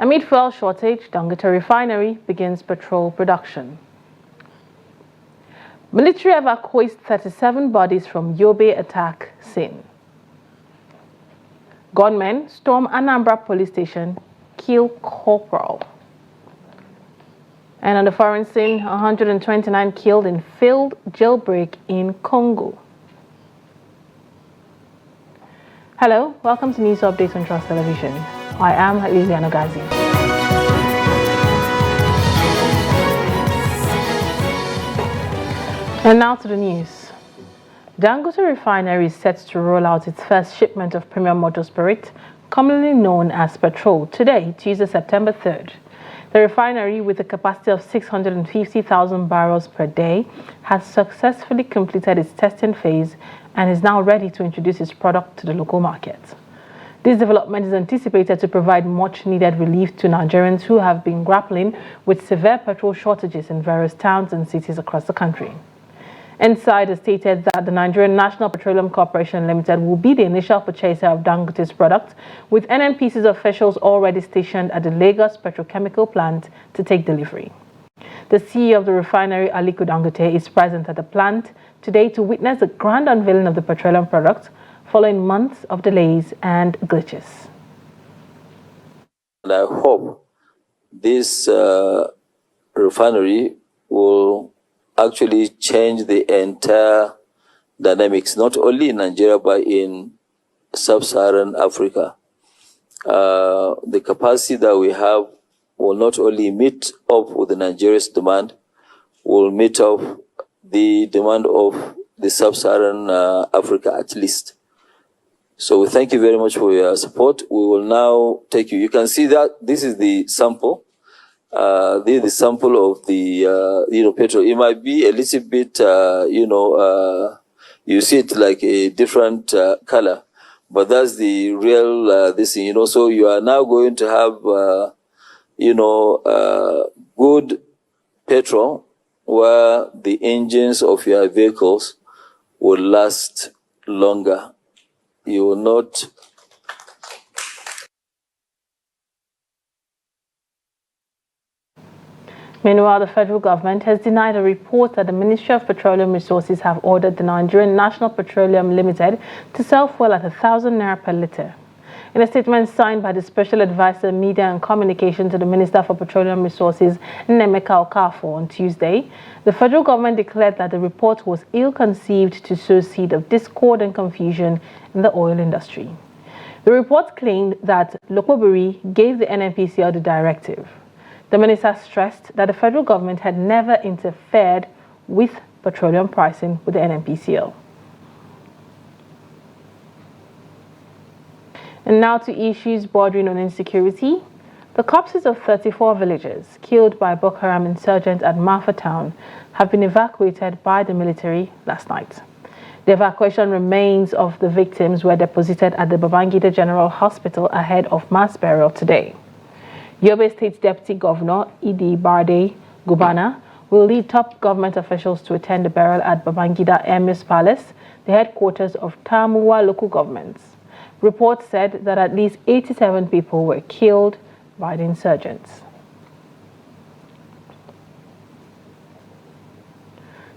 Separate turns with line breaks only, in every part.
Amid fuel shortage, Dangote Refinery begins petrol production. Military evacuates 37 bodies from Yobe attack scene. Gunmen storm Anambra police station, kill corporal. And on the foreign scene, 129 killed in failed jailbreak in Congo. Hello, welcome to News Updates on Trust Television. I am Liliana Gazi. And now to the news. Dangote Refinery is set to roll out its first shipment of premium motor spirit, commonly known as Petrol, today, Tuesday, September 3rd. The refinery, with a capacity of 650,000 barrels per day, has successfully completed its testing phase and is now ready to introduce its product to the local market. This development is anticipated to provide much-needed relief to Nigerians who have been grappling with severe petrol shortages in various towns and cities across the country. Insider stated that the Nigerian National Petroleum Corporation Limited will be the initial purchaser of Dangote's product, with NNPC's officials already stationed at the Lagos petrochemical plant to take delivery. The CEO of the refinery, Aliko Dangote, is present at the plant today to witness the grand unveiling of the petroleum product following months of delays and glitches.
And I hope this refinery will actually change the entire dynamics, not only in Nigeria, but in sub-Saharan Africa. The capacity that we have will not only meet up with the Nigeria's demand, will meet up the demand of the sub-Saharan Africa at least. So we thank you very much for your support. We will now take you. You can see that this is the sample. This is the sample of the, petrol. It might be a little bit, you see it like a different color, but that's the real, this thing, So you are now going to have, good petrol where the engines of your vehicles will last longer. You will not.
Meanwhile, the federal government has denied a report that the Ministry of Petroleum Resources have ordered the Nigerian National Petroleum Limited to sell fuel at 1,000 naira per litre. In a statement signed by the Special Advisor, Media and Communication to the Minister for Petroleum Resources, Nnemeka Okafor, on Tuesday, the federal government declared that the report was ill-conceived to sow seed of discord and confusion in the oil industry. The report claimed that Lokobiri gave the NNPCL the directive. The minister stressed that the federal government had never interfered with petroleum pricing with the NNPCL. And now to issues bordering on insecurity. The corpses of 34 villagers killed by Boko Haram insurgents at Mafa town have been evacuated by the military last night. The evacuation remains of the victims were deposited at the Babangida General Hospital ahead of mass burial today. Yobe State Deputy Governor Idi Barde Gubana will lead top government officials to attend the burial at Babangida Emir's Palace, the headquarters of Tamuwa local governments. Reports said that at least 87 people were killed by the insurgents.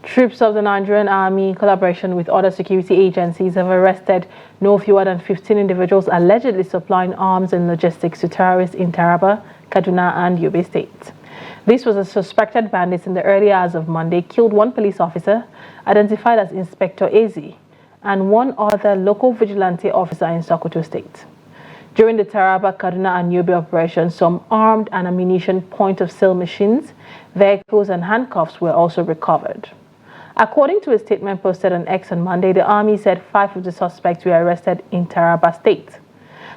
Troops of the Nigerian Army, in collaboration with other security agencies, have arrested no fewer than 15 individuals allegedly supplying arms and logistics to terrorists in Taraba, Kaduna, and Yobe State. This was a suspected bandits in the early hours of Monday killed one police officer, identified as Inspector Ezi, and one other local vigilante officer in Sokoto State. During the Taraba, Kaduna, and Yobe operations, some armed and ammunition point-of-sale machines, vehicles, and handcuffs were also recovered. According to a statement posted on X on Monday, the Army said 5 of the suspects were arrested in Taraba State.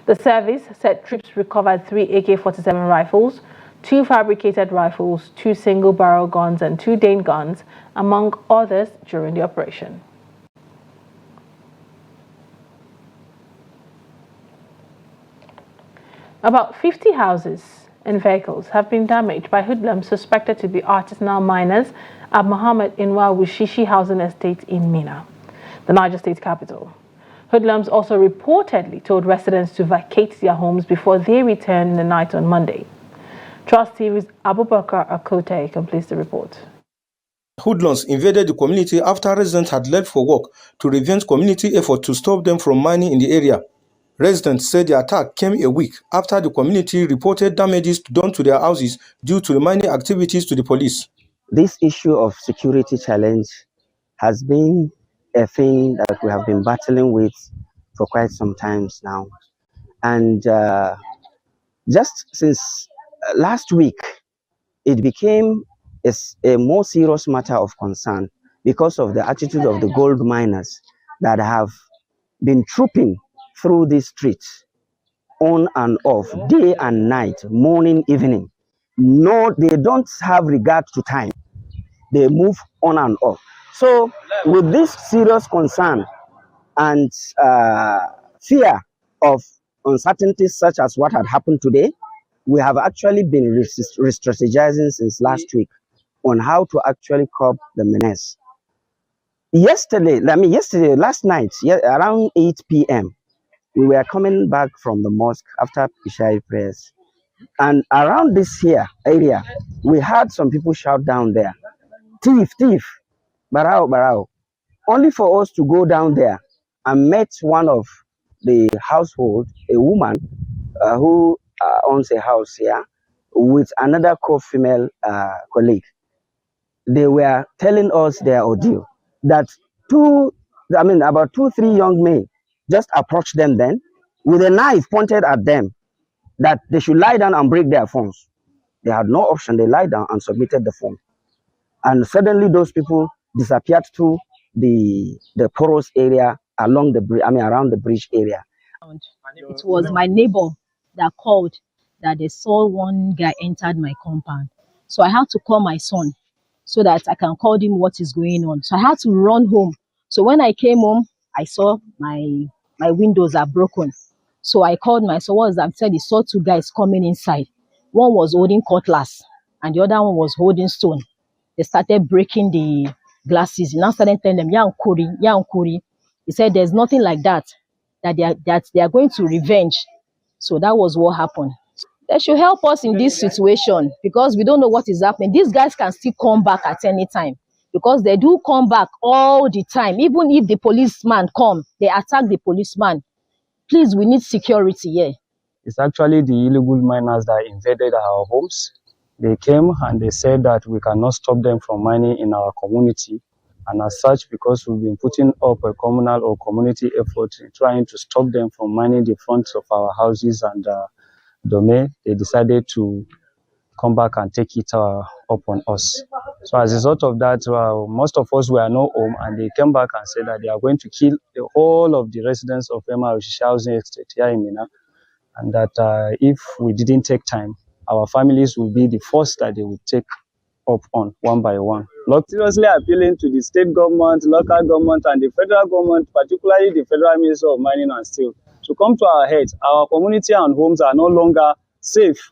The service said troops recovered 3 AK-47 rifles, 2 fabricated rifles, 2 single-barrel guns, and 2 Dane guns, among others, during the operation. About 50 houses and vehicles have been damaged by hoodlums suspected to be artisanal miners at Mohammed Inwa Wushishi Housing Estate in Minna, the Niger State capital. Hoodlums also reportedly told residents to vacate their homes before they returned in the night on Monday. Trust TV's Abubakar Akote completes the report.
Hoodlums invaded the community after residents had left for work to prevent community effort to stop them from mining in the area. Residents said the attack came a week after the community reported damages done to their houses due to the mining activities to the police.
This issue of security challenge has been a thing that we have been battling with for quite some time now. And just since last week, it became a more serious matter of concern because of the attitude of the gold miners that have been trooping through these streets on and off, day and night, morning, evening. No, they don't have regard to time. They move on and off. So with this serious concern and fear of uncertainties such as what had happened today, we have actually been re-strategizing since last week on how to actually curb the menace. Last night, around 8 p.m., we were coming back from the mosque after Ishai prayers. And around this here area, we had some people shout down there, thief, thief, barao, barao. Only for us to go down there and met one of the household, a woman who owns a house here, with another co-female colleague. They were telling us their ordeal, that about 2-3 young men just approached them then with a knife pointed at them, that they should lie down and break their phones. They had no option. They lied down and submitted the phone. And suddenly those people disappeared through the porous area along around the bridge area.
It was my neighbor that called that they saw one guy entered my compound. So I had to call my son so that I can call him what is going on. So I had to run home. So when I came home, I saw my windows are broken. So I called my son. What was that? I said he saw 2 guys coming inside. One was holding cutlass and the other one was holding stone. They started breaking the glasses. He now started telling them, Yankuri. He said there's nothing like that they are going to revenge. So that was what happened. They should help us in this situation because we don't know what is happening. These guys can still come back at any time because they do come back all the time. Even if the policeman come, they attack the policeman. Please, we need security here.
It's actually the illegal miners that invaded our homes. They came and they said that we cannot stop them from mining in our community. And as such, because we've been putting up a communal or community effort in trying to stop them from mining the fronts of our houses and domain, they decided to come back and take it up on us. So as a result of that, most of us were not home, and they came back and said that they are going to kill the whole of the residents of Emma Housing Estate here in Mina, and that if we didn't take time, our families will be the first that they would take up on one by one. Seriously appealing to the state government, local government, and the federal government, particularly the Federal Ministry of Mining and Steel, to come to our head. Our community and homes are no longer safe.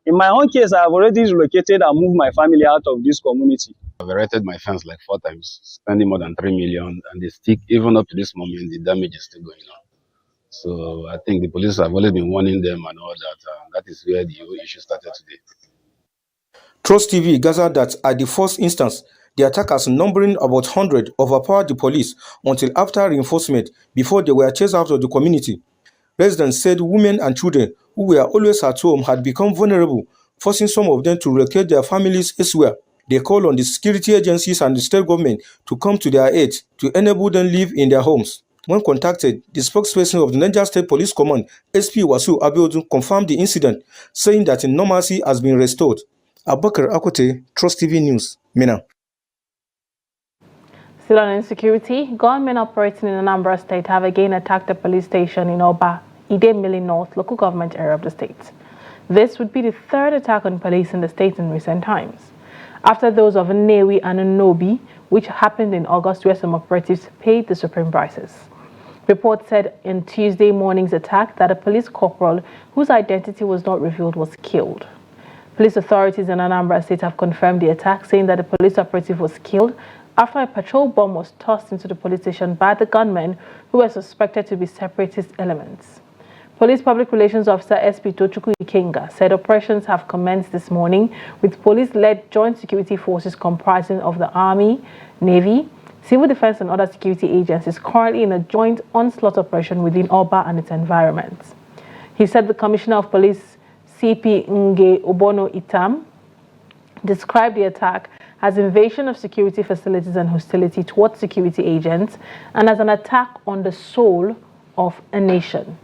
In my own case, I have already relocated and moved my family out of this community.
I've erected my fence like 4 times, spending more than 3 million, and they still, even up to this moment, the damage is still going on. So I think the police have always been warning them and all that. That is where the whole issue started today.
Trust TV gathered that at the first instance, the attackers, numbering about 100, overpowered the police until after reinforcement before they were chased out of the community. Residents said women and children who were always at home had become vulnerable, forcing some of them to relocate their families elsewhere. They call on the security agencies and the state government to come to their aid to enable them live in their homes. When contacted, the spokesperson of the Niger State Police Command, SP Wasu Abiodun, confirmed the incident, saying that normalcy has been restored. Abubakar Akote, Trust TV News, Mina.
Still on insecurity, gunmen operating in Anambra State have again attacked a police station in Oba, Idemili North, local government area of the state. This would be the 3rd attack on police in the state in recent times, after those of Nnewi and Nnobi, which happened in August, where some operatives paid the supreme prices. Reports said in Tuesday morning's attack that a police corporal, whose identity was not revealed, was killed. Police authorities in Anambra State have confirmed the attack, saying that the police operative was killed after a petrol bomb was tossed into the police station by the gunmen who were suspected to be separatist elements. Police Public Relations Officer SP Tochukwu Ikenga said operations have commenced this morning with police-led joint security forces comprising of the Army, Navy, Civil Defense and other security agencies currently in a joint onslaught operation within Oba and its environments. He said the Commissioner of Police, CP Nge Obono Itam, described the attack as invasion of security facilities and hostility towards security agents and as an attack on the soul of a nation.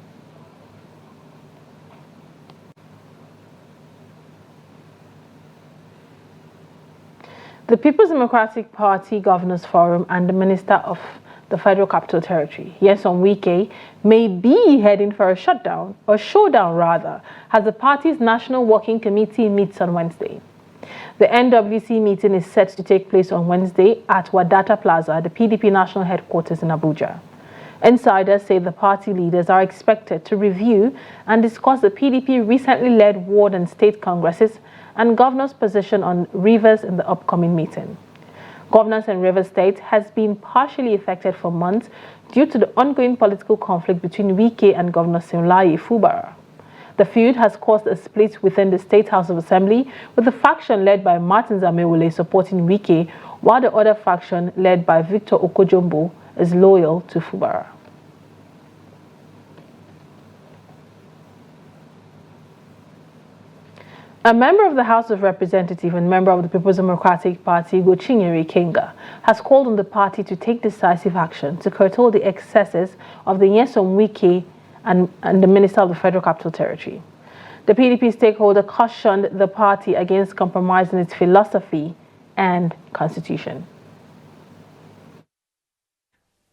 The People's Democratic Party Governors Forum and the Minister of the Federal Capital Territory, Nyesom Wike, may be heading for a showdown, as the party's National Working Committee meets on Wednesday. The NWC meeting is set to take place on Wednesday at Wadata Plaza, the PDP national headquarters in Abuja. Insiders say the party leaders are expected to review and discuss the PDP recently led ward and state congresses and governor's position on Rivers in the upcoming meeting. Governance in Rivers State has been partially affected for months due to the ongoing political conflict between Wike and Governor Simlaye Fubara. The feud has caused a split within the State House of Assembly, with the faction led by Martin Zamewule supporting Wike, while the other faction led by Victor Okojombo is loyal to Fubara. A member of the House of Representatives and member of the People's Democratic Party, Gochinyere Ikenga, has called on the party to take decisive action to curtail the excesses of the Nyesom Wike and the Minister of the Federal Capital Territory. The PDP stakeholder cautioned the party against compromising its philosophy and constitution.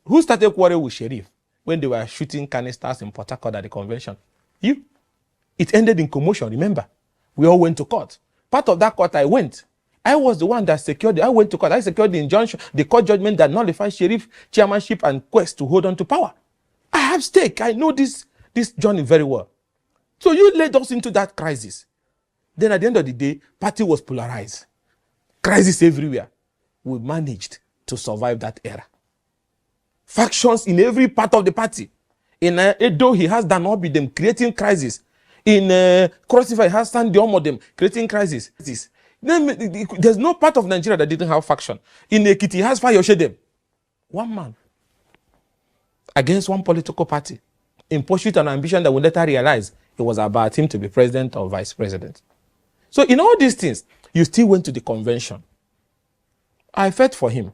Who started quarrel with Sheriff when they were shooting canisters in Port Harcourt at the convention? You. It ended in commotion, remember? We all went to court. Part of that court I went. I was the one that secured it. I went to court. I secured the injunction, the court judgment that nullifies Sheriff chairmanship and quest to hold on to power. I have stake. I know this journey very well. So you led us into that crisis. Then at the end of the day, party was polarized. Crisis everywhere. We managed to survive that era. Factions in every part of the party. In Edo, he has Danobi, them creating crisis. In Cross River, he has Sandy Omodem creating crisis. There's no part of Nigeria that didn't have faction. In Ekiti, he has Fayoshedem. One man against one political party in pursuit of an ambition that we later realize it was about him to be president or vice president. So in all these things, you still went to the convention. I fought for him.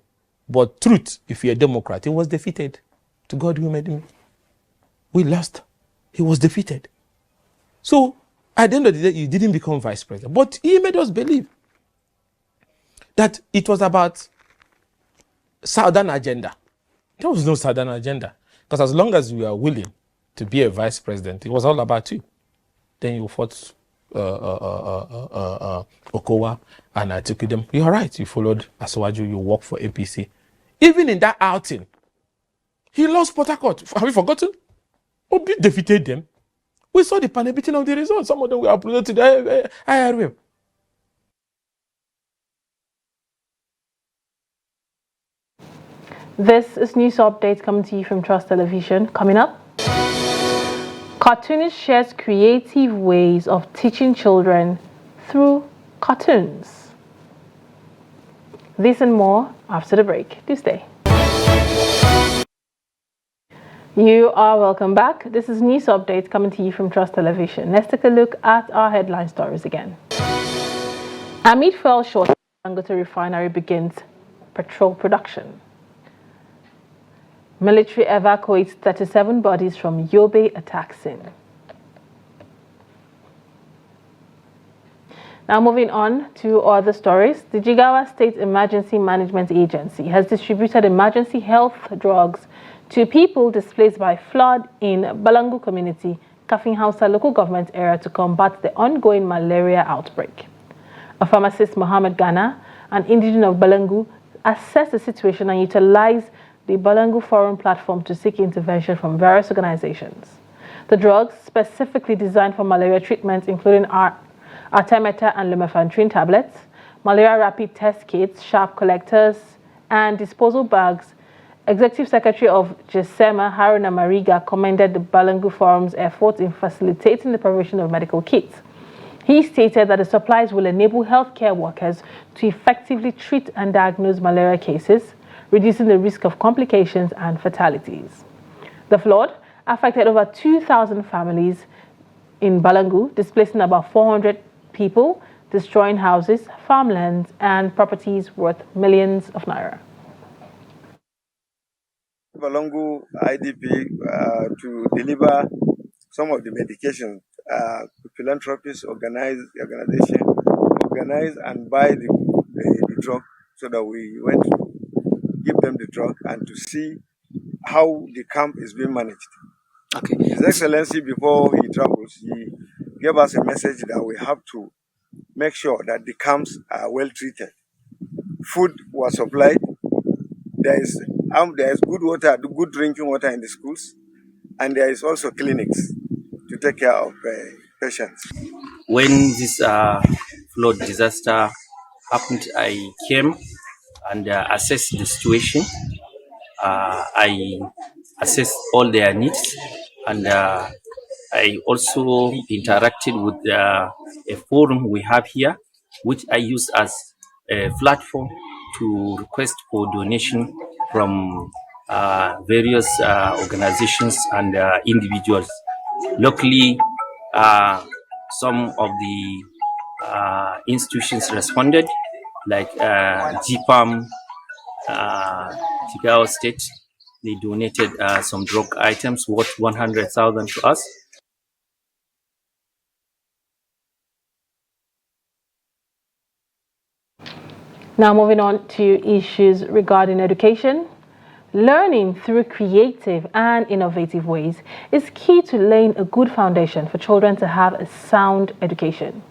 But truth, if you're a Democrat, he was defeated. To God who made me. We lost. He was defeated. So at the end of the day, he didn't become vice president. But he made us believe that it was about Southern agenda. There was no Southern agenda. Because as long as you are willing to be a vice president, it was all about you. Then you fought Okowa and Atikudem. You are right. You followed Aswaju. You worked for APC. Even in that outing, he lost Port Harcourt. Have you forgotten? Obi defeated them. We saw the panel-beating of the results. Some of them were uploaded to the IRM.
This is news updates coming to you from Trust Television. Coming up, cartoonist shares creative ways of teaching children through cartoons. This and more after the break. Do stay. You are welcome back. This is news updates coming to you from Trust Television. Let's take a look at our headline stories again. Amid fuel shortage, Dangote Refinery begins petrol production. Military evacuates 37 bodies from Yobe attack scene. Now moving on to other stories, the Jigawa State Emergency Management Agency has distributed emergency health drugs to people displaced by flood in Balangu community, Kafin Hausa local government area to combat the ongoing malaria outbreak. A pharmacist, Mohammed Ghana, an indigenous of Balangu, assessed the situation and utilized the Balangu Forum platform to seek intervention from various organizations. The drugs, specifically designed for malaria treatment, including artemether and lumefantrine tablets, malaria rapid test kits, sharp collectors, and disposal bags, Executive Secretary of GESEMA, Haruna Mariga, commended the Balangu Forum's efforts in facilitating the provision of medical kits. He stated that the supplies will enable healthcare workers to effectively treat and diagnose malaria cases, reducing the risk of complications and fatalities. The flood affected over 2,000 families in Balangu, displacing about 400 people, destroying houses, farmlands, and properties worth millions of naira.
Balangu IDP to deliver some of the medication. Philanthropists organize and buy the drug, so that we went to give them the drug and to see how the camp is being managed.
Okay.
His Excellency, before he travels, he gave us a message that we have to make sure that the camps are well treated. Food was supplied. There is good water, good drinking water in the schools, and there is also clinics to take care of patients.
When this flood disaster happened, I came and assessed the situation. I assessed all their needs, and I also interacted with a forum we have here, which I use as a platform to request for donation from various organizations and individuals. Luckily, some of the institutions responded, like GPAM, Jigawa State. They donated some drug items worth 100,000 to us.
Now moving on to issues regarding education. Learning through creative and innovative ways is key to laying a good foundation for children to have a sound education.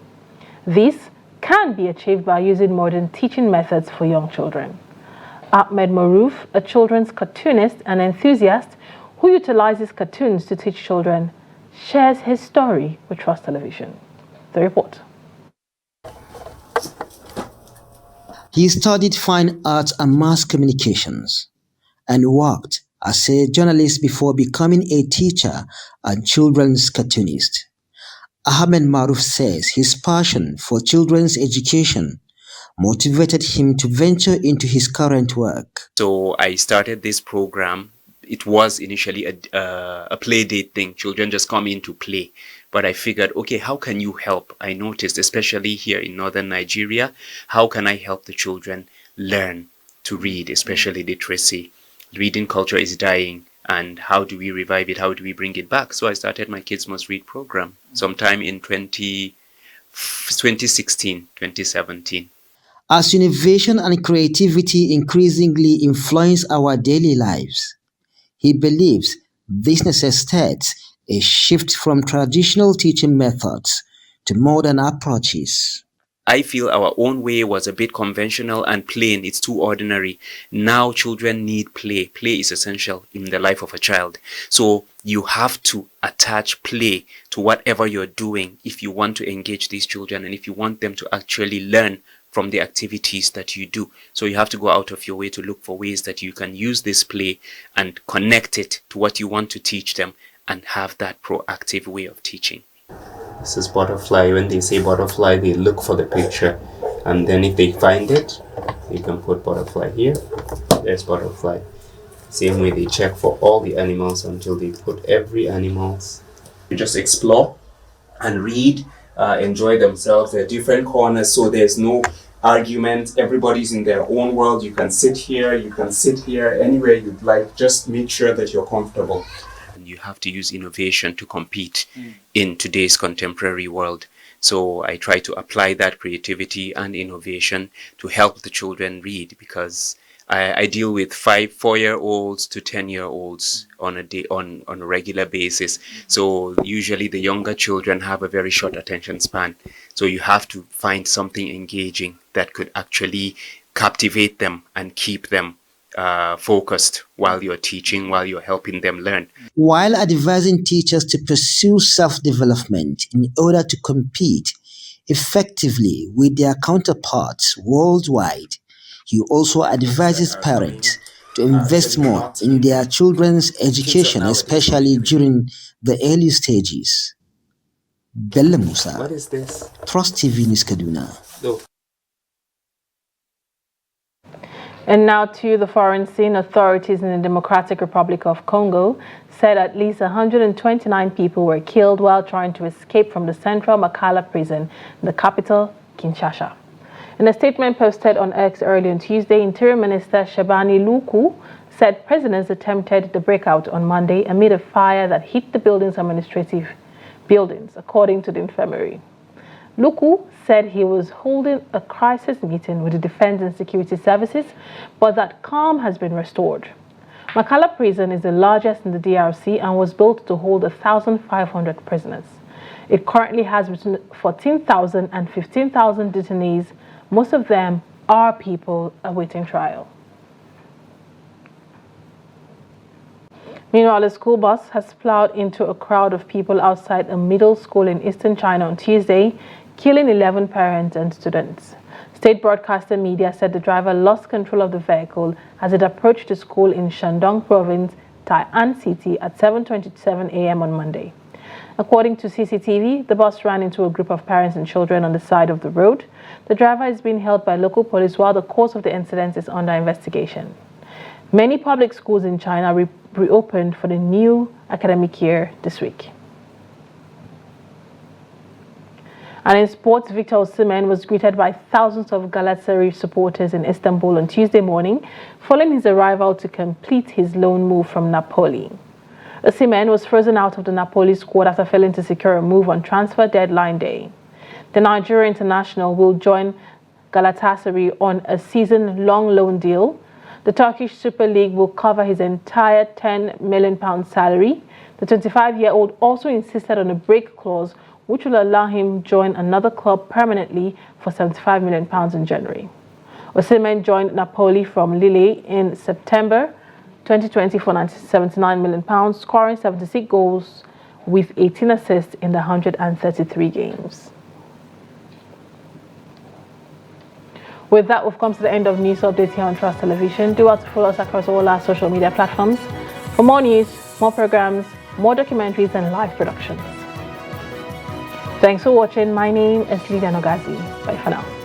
This can be achieved by using modern teaching methods for young children. Ahmed Maruf, a children's cartoonist and enthusiast who utilizes cartoons to teach children, shares his story with Trust Television. The report.
He studied fine arts and mass communications and worked as a journalist before becoming a teacher and children's cartoonist. Ahmed Maruf says his passion for children's education motivated him to venture into his current work.
So I started this program. It was initially a play date thing. Children just come in to play. But I figured, okay, how can you help? I noticed, especially here in northern Nigeria, how can I help the children learn to read, especially literacy? Reading culture is dying, and how do we revive it? How do we bring it back? So I started my Kids Must Read program sometime in 2016, 2017.
As innovation and creativity increasingly influence our daily lives, he believes this necessitates a shift from traditional teaching methods to modern approaches.
I feel our own way was a bit conventional and plain. It's too ordinary. Now children need play. Play is essential in the life of a child. So you have to attach play to whatever you're doing if you want to engage these children and if you want them to actually learn from the activities that you do. So you have to go out of your way to look for ways that you can use this play and connect it to what you want to teach them and have that proactive way of teaching. This is butterfly. When they say butterfly, they look for the picture, and then if they find it, they can put butterfly here. There's butterfly. Same way they check for all the animals until they put every animals. You just explore and read, enjoy themselves. There are different corners, so there's no argument. Everybody's in their own world. You can sit here, anywhere you'd like. Just make sure that you're comfortable. You have to use innovation to compete in today's contemporary world. So I try to apply that creativity and innovation to help the children read, because I deal with 4-year-olds to 10-year-olds on a regular basis. So usually the younger children have a very short attention span. So you have to find something engaging that could actually captivate them and keep them focused while you're teaching, while you're helping them learn.
While advising teachers to pursue self-development in order to compete effectively with their counterparts worldwide, he also advises parents to invest more in their children's education, especially during the early stages. Bella Musa,
What is this?
Trust TV News Kaduna.
And now to the foreign scene. Authorities in the Democratic Republic of Congo said at least 129 people were killed while trying to escape from the central Makala prison in the capital, Kinshasa. In a statement posted on X early on Tuesday, Interior Minister Shabani Luku said prisoners attempted the breakout on Monday amid a fire that hit the building's administrative buildings, according to the infirmary. Luku said he was holding a crisis meeting with the Defense and Security Services, but that calm has been restored. Makala prison is the largest in the DRC and was built to hold 1,500 prisoners. It currently has between 14,000 and 15,000 detainees. Most of them are people awaiting trial. Meanwhile, a school bus has plowed into a crowd of people outside a middle school in eastern China on Tuesday, killing 11 parents and students. State broadcaster media said the driver lost control of the vehicle as it approached the school in Shandong Province, Tai'an City at 7:27 a.m. on Monday. According to CCTV, the bus ran into a group of parents and children on the side of the road. The driver is being held by local police while the cause of the incident is under investigation. Many public schools in China reopened for the new academic year this week. And in sports, Victor Osimhen was greeted by thousands of Galatasaray supporters in Istanbul on Tuesday morning, following his arrival to complete his loan move from Napoli. Osimhen was frozen out of the Napoli squad after failing to secure a move on transfer deadline day. The Nigerian international will join Galatasaray on a season-long loan deal. The Turkish Super League will cover his entire £10 million salary. The 25-year-old also insisted on a break clause, which will allow him to join another club permanently for £75 million in January. Osimhen joined Napoli from Lille in September 2020 for £79 million, scoring 76 goals with 18 assists in the 133 games. With that, we've come to the end of news updates here on Trust Television. Do well to follow us across all our social media platforms for more news, more programs, more documentaries, and live productions. Thanks for watching. My name is Lydia Nogazi. Bye for now.